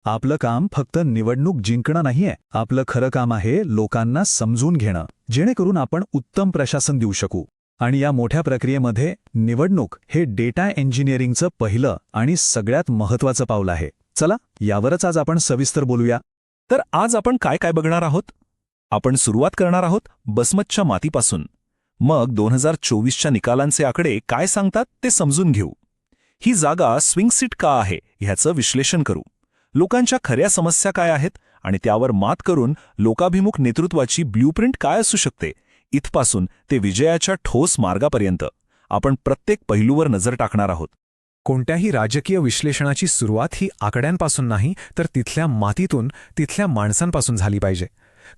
आपलं काम फक्त निवडणूक जिंकणं नाहीये. आपलं खरं काम आहे लोकांना समजून घेणं, जेणेकरून आपण उत्तम प्रशासन देऊ शकू. आणि या मोठ्या प्रक्रियेमध्ये निवडणूक हे डेटा इंजिनिअरिंगचं पहिलं आणि सगळ्यात महत्त्वाचं पाऊल आहे. चला यावरच आज आपण सविस्तर बोलूया. तर आज आपण काय काय बघणार आहोत? आपण सुरुवात करणार आहोत बसमतच्या मातीपासून. मग 2024च्या निकालांचे आकडे काय सांगतात ते समजून घेऊ. ही जागा स्विंग सीट का आहे ह्याचं विश्लेषण करू. लोकांच्या खऱ्या समस्या काय आहेत आणि त्यावर मात करून लोकाभिमुख नेतृत्वाची ब्ल्यूप्रिंट काय असू शकते, इथपासून ते विजयाच्या ठोस मार्गापर्यंत आपण प्रत्येक पैलूवर नजर टाकणार आहोत. कोणत्याही राजकीय विश्लेषणाची सुरुवात ही आकड्यांपासून नाही, तर तिथल्या मातीतून, तिथल्या माणसांपासून झाली पाहिजे.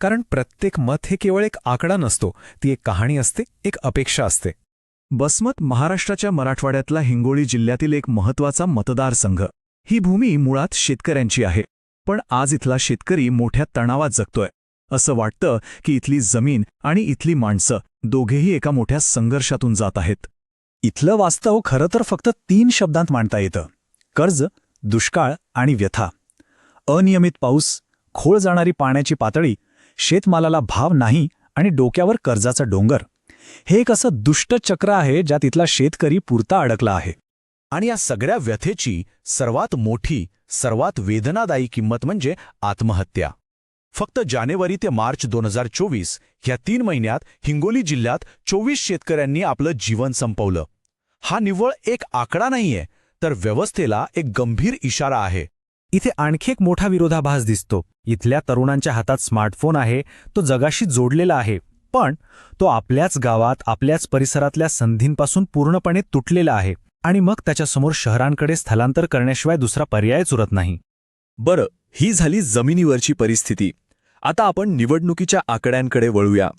कारण प्रत्येक मत हे केवळ एक आकडा नसतो, ती एक कहाणी असते, एक अपेक्षा असते. बसमत महाराष्ट्राच्या मराठवाड्यातला हिंगोली जिल्ह्यातील एक महत्त्वाचा मतदारसंघ. ही भूमी मुळात शेतकऱ्यांची आहे, पण आज इथला शेतकरी मोठ्या तणावात जगतोय. असं वाटतं की इथली जमीन आणि इथली माणसं दोघेही एका मोठ्या संघर्षातून जात आहेत. इथलं वास्तव खरं तर फक्त 3 शब्दांत मांडता येतं: कर्ज, दुष्काळ आणि व्यथा. अनियमित पाऊस, खोळ जाणारी पाण्याची पातळी, शेतमालाला भाव नाही आणि डोक्यावर कर्जाचा डोंगर. हे एक असं दुष्ट चक्र आहे ज्यात इथला शेतकरी पुरता अडकला आहे. आणि या सगळ्या व्यथेची सर्वात मोठी, सर्वात वेदनादायी किंमत म्हणजे आत्महत्या. फक्त जानेवारी ते मार्च 2024 ह्या 3 महिन्यात हिंगोली जिल्ह्यात 24 शेतकऱ्यांनी आपलं जीवन संपवलं. हा निव्वळ एक आकडा नाहीये, तर व्यवस्थेला एक गंभीर इशारा आहे. इथे आणखी एक मोठा विरोधाभास दिसतो. इथल्या तरुणांच्या हातात स्मार्टफोन आहे, तो जगाशी जोडलेला आहे, पण तो आपल्याच गावात, आपल्याच परिसरातल्या संधींपासून पूर्णपणे तुटलेला आहे. आणि मग त्याच्यासमोर शहरांकडे स्थलांतर करण्याशिवाय दुसरा पर्यायच उरत नाही. बरं, ही झाली जमिनीवरची परिस्थिती. आता आपण निवडणुकीच्या आकड्यांकडे वळूया.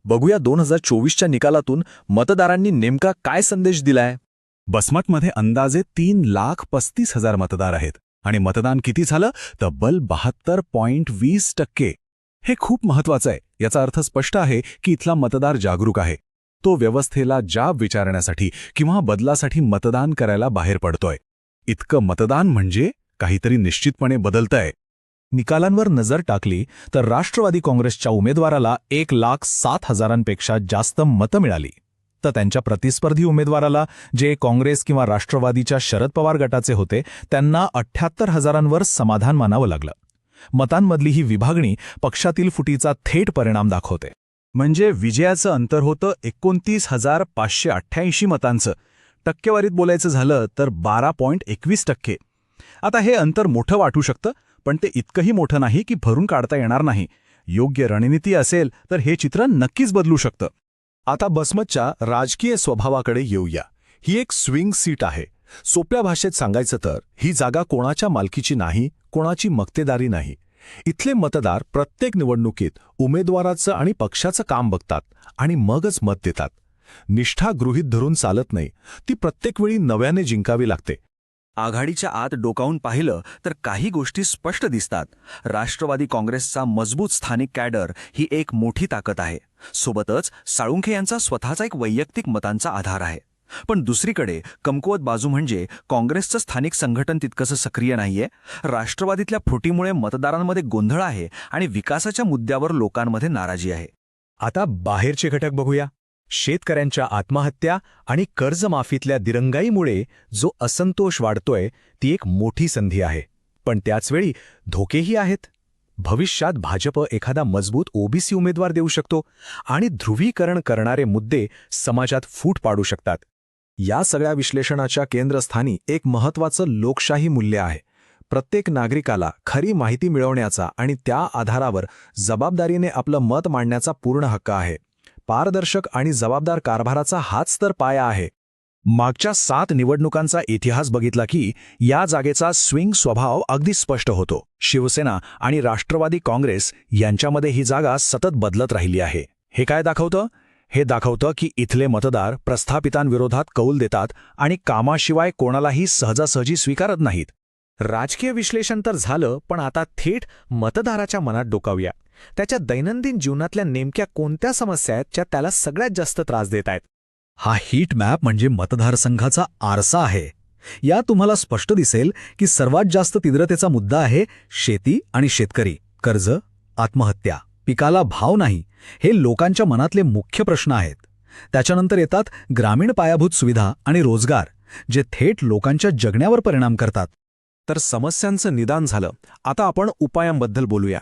बघूया 2024च्या निकालातून मतदारांनी नेमका काय संदेश दिलाय. बसमतमध्ये अंदाजे 3,35,000 मतदार आहेत आणि मतदान किती झालं? तब्बल 72.20%. हे खूप महत्वाचं आहे. याचा अर्थ स्पष्ट आहे की इथला मतदार जागरूक आहे. तो व्यवस्थेला जाब विचारण्यासाठी किंवा बदलासाठी मतदान करायला बाहेर पडतोय. इतकं मतदान म्हणजे काहीतरी निश्चितपणे बदलतंय. निकालांवर नजर टाकली तर राष्ट्रवादी काँग्रेसच्या उमेदवाराला 1,07,000पेक्षा जास्त मतं मिळाली. तर त्यांच्या प्रतिस्पर्धी उमेदवाराला, जे काँग्रेस किंवा राष्ट्रवादीच्या शरद पवार गटाचे होते, त्यांना 78,000वर समाधान मानावं लागलं. मतांमधली ही विभागणी पक्षातील फुटीचा थेट परिणाम दाखवते. म्हणजे विजयाचं अंतर होतं 29,588 मतांचं. टक्केवारीत बोलायचं झालं तर 12.21%. आता हे अंतर मोठं वाटू शकतं, पण ते इतकंही मोठं नाही की भरून काढता येणार नाही. योग्य रणनीती असेल तर हे चित्र नक्कीच बदलू शकतं. आता बसमतच्या राजकीय स्वभावाकडे येऊया. ही एक स्विंग सीट आहे. सोप्या भाषेत सांगायचं तर ही जागा कोणाच्या मालकीची नाही, कोणाची मक्तेदारी नाही. इथले मतदार प्रत्येक निवडणुकीत उमेदवाराचं आणि पक्षाचं काम बघतात आणि मगच मत देतात. निष्ठा गृहीत धरून चालत नाही, ती प्रत्येक वेळी नव्याने जिंकावी लागते. आघाडीच्या आत डोकावून पाहिलं तर काही गोष्टी स्पष्ट दिसतात. राष्ट्रवादी काँग्रेसचा मजबूत स्थानिक कॅडर ही एक मोठी ताकद आहे. सोबतच साळुंखे यांचा स्वतःचा एक वैयक्तिक मतांचा आधार आहे. पण दुसरीकडे कमकुवत बाजू म्हणजे काँग्रेसचं स्थानिक संघटन तितकंसं सक्रिय नाहीये. राष्ट्रवादीतल्या फुटीमुळे मतदारांमध्ये गोंधळ आहे आणि विकासाच्या मुद्द्यावर लोकांमध्ये नाराजी आहे. आता बाहेरचे घटक बघूया. शेतकऱ्यांच्या आत्महत्या आणि कर्जमाफीतल्या दिरंगाईमुळे जो असंतोष वाढतोय, ती एक मोठी संधी आहे. पण त्याचवेळी धोकेही आहेत. भविष्यात भाजप एखादा मजबूत ओबीसी उमेदवार देऊ शकतो आणि ध्रुवीकरण करणारे मुद्दे समाजात फूट पाडू शकतात. या सगळ्या विश्लेषणाच्या केंद्रस्थानी एक महत्त्वाचं लोकशाही मूल्य आहे. प्रत्येक नागरिकाला खरी माहिती मिळवण्याचा आणि त्या आधारावर जबाबदारीने आपलं मत मांडण्याचा पूर्ण हक्क आहे. पारदर्शक आणि जबाबदार कारभाराचा हाच तर पाया आहे. मागच्या 7 निवडणुकांचा इतिहास बघितला की या जागेचा स्विंग स्वभाव अगदी स्पष्ट होतो. शिवसेना आणि राष्ट्रवादी काँग्रेस यांच्यामध्ये ही जागा सतत बदलत राहिली आहे. हे काय दाखवतं? हे दाखवतं की इथले मतदार प्रस्थापितांविरोधात कौल देतात आणि कामाशिवाय कोणालाही सहजासहजी स्वीकारत नाहीत. राजकीय विश्लेषण तर झालं, पण आता थेट मतदाराच्या मनात डोकावूया. त्याच्या दैनंदिन जीवनातल्या नेमक्या कोणत्या समस्या आहेत ज्या त्याला सगळ्यात जास्त त्रास देत आहेत? हा हीट मॅप म्हणजे मतदारसंघाचा आरसा आहे. या तुम्हाला स्पष्ट दिसेल की सर्वात जास्त तीव्रतेचा मुद्दा आहे शेती आणि शेतकरी, कर्ज, आत्महत्या, पिकाला भाव नाही, हे लोकांच्या मनातले मुख्य प्रश्न आहेत. त्याच्यानंतर येतात ग्रामीण पायाभूत सुविधा आणि रोजगार, जे थेट लोकांच्या जगण्यावर परिणाम करतात. तर समस्यांचं निदान झालं. आता आपण उपायांबद्दल बोलूया.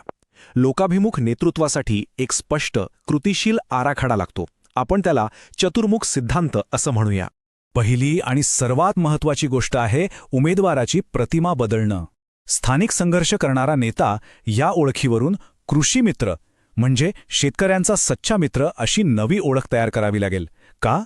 लोकाभिमुख नेतृत्वासाठी एक स्पष्ट, कृतिशील आराखडा लागतो. आपण त्याला चतुर्मुख सिद्धांत असं म्हणूया. पहिली आणि सर्वात महत्त्वाची गोष्ट आहे उमेदवाराची प्रतिमा बदलणं. स्थानिक संघर्ष करणारा नेता या ओळखीवरून कृषी मित्र म्हणजे शेतकऱ्यांचा सच्चा मित्र अशी नवी ओळख तयार करावी लागेल. का?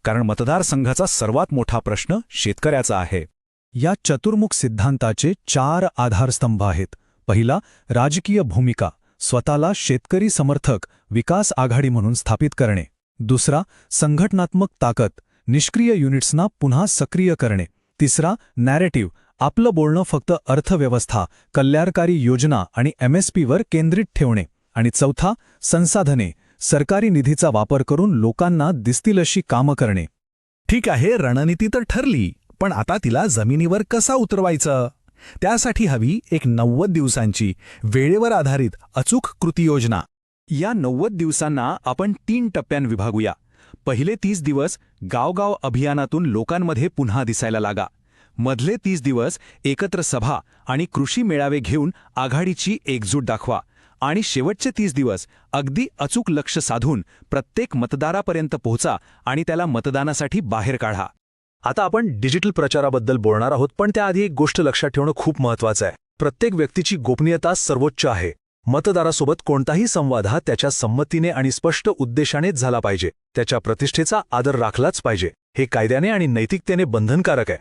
कारण मतदारसंघाचा सर्वात मोठा प्रश्न शेतकऱ्याचा आहे. या चतुर्मुख सिद्धांताचे 4 आधारस्तंभ आहेत. पहिला, राजकीय भूमिका, स्वतःला शेतकरी समर्थक विकास आघाडी म्हणून स्थापित करणे. दुसरा, संघटनात्मक ताकद, निष्क्रिय युनिट्सना पुन्हा सक्रिय करणे. तिसरा, नॅरेटिव्ह, आपलं बोलणं फक्त अर्थव्यवस्था, कल्याणकारी योजना आणि MSPवर केंद्रित ठेवणे. आणि चौथा, संसाधने, सरकारी निधीचा वापर करून लोकांना दिसतील अशी कामं करणे. ठीक आहे, रणनीती तर ठरली, पण आता तिला जमिनीवर कसा उतरवायचं? त्यासाठी हवी एक 90 दिवसांची, वेळेवर आधारित अचूक कृती योजना. या 90 दिवसांना आपण 3 टप्प्यां विभागूया. पहिले 30 दिवस गावगाव अभियानातून लोकांमध्ये पुन्हा दिसायला लागा. मधले 30 दिवस एकत्र सभा आणि कृषी मेळावे घेऊन आघाडीची एकजूट दाखवा. आणि शेवटचे 30 दिवस अगदी अचूक लक्ष साधून प्रत्येक मतदारापर्यंत पोहोचा आणि त्याला मतदानासाठी बाहेर काढा. आता आपण डिजिटल प्रचाराबद्दल बोलणार आहोत, पण त्याआधी एक गोष्ट लक्षात ठेवणं खूप महत्त्वाचं आहे. प्रत्येक व्यक्तीची गोपनीयता सर्वोच्च आहे. मतदारासोबत कोणताही संवाद हा त्याच्या संमतीने आणि स्पष्ट उद्देशानेच झाला पाहिजे. त्याच्या प्रतिष्ठेचा आदर राखलाच पाहिजे. हे कायद्याने आणि नैतिकतेने बंधनकारक आहे.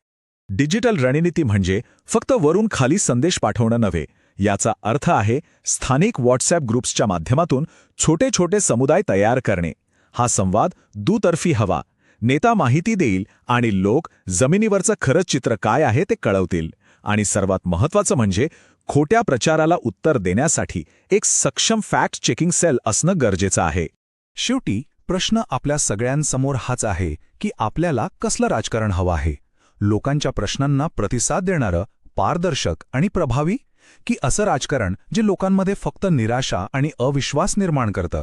डिजिटल रणनीती म्हणजे फक्त वरून खाली संदेश पाठवणं नव्हे. याचा अर्थ आहे स्थानिक व्हॉट्सॲप ग्रुप्सच्या माध्यमातून छोटे छोटे समुदाय तयार करणे. हा संवाद दुतर्फी हवा. नेता माहिती देईल आणि लोक जमिनीवरचं खरंच चित्र काय आहे ते कळवतील. आणि सर्वात महत्त्वाचं म्हणजे खोट्या प्रचाराला उत्तर देण्यासाठी एक सक्षम फॅक्ट चेकिंग सेल असणं गरजेचं आहे. शेवटी प्रश्न आपल्या सगळ्यांसमोर हाच आहे की आपल्याला कसलं राजकारण हवं आहे. लोकांच्या प्रश्नांना प्रतिसाद देणारं, पारदर्शक आणि प्रभावी, की असं राजकारण जे लोकांमध्ये फक्त निराशा आणि अविश्वास निर्माण करतं.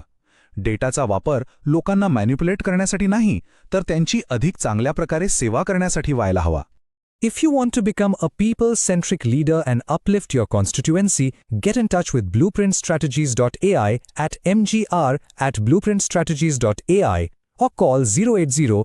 डेटाचा वापर लोकांना मॅनिप्युलेट करण्यासाठी नाही, तर त्यांची अधिक चांगल्या प्रकारे सेवा करण्यासाठी व्हायला हवा. If you want to become a people-centric leader and uplift your constituency, get in touch with blueprintstrategies.ai at mgr@blueprintstrategies.ai or call 080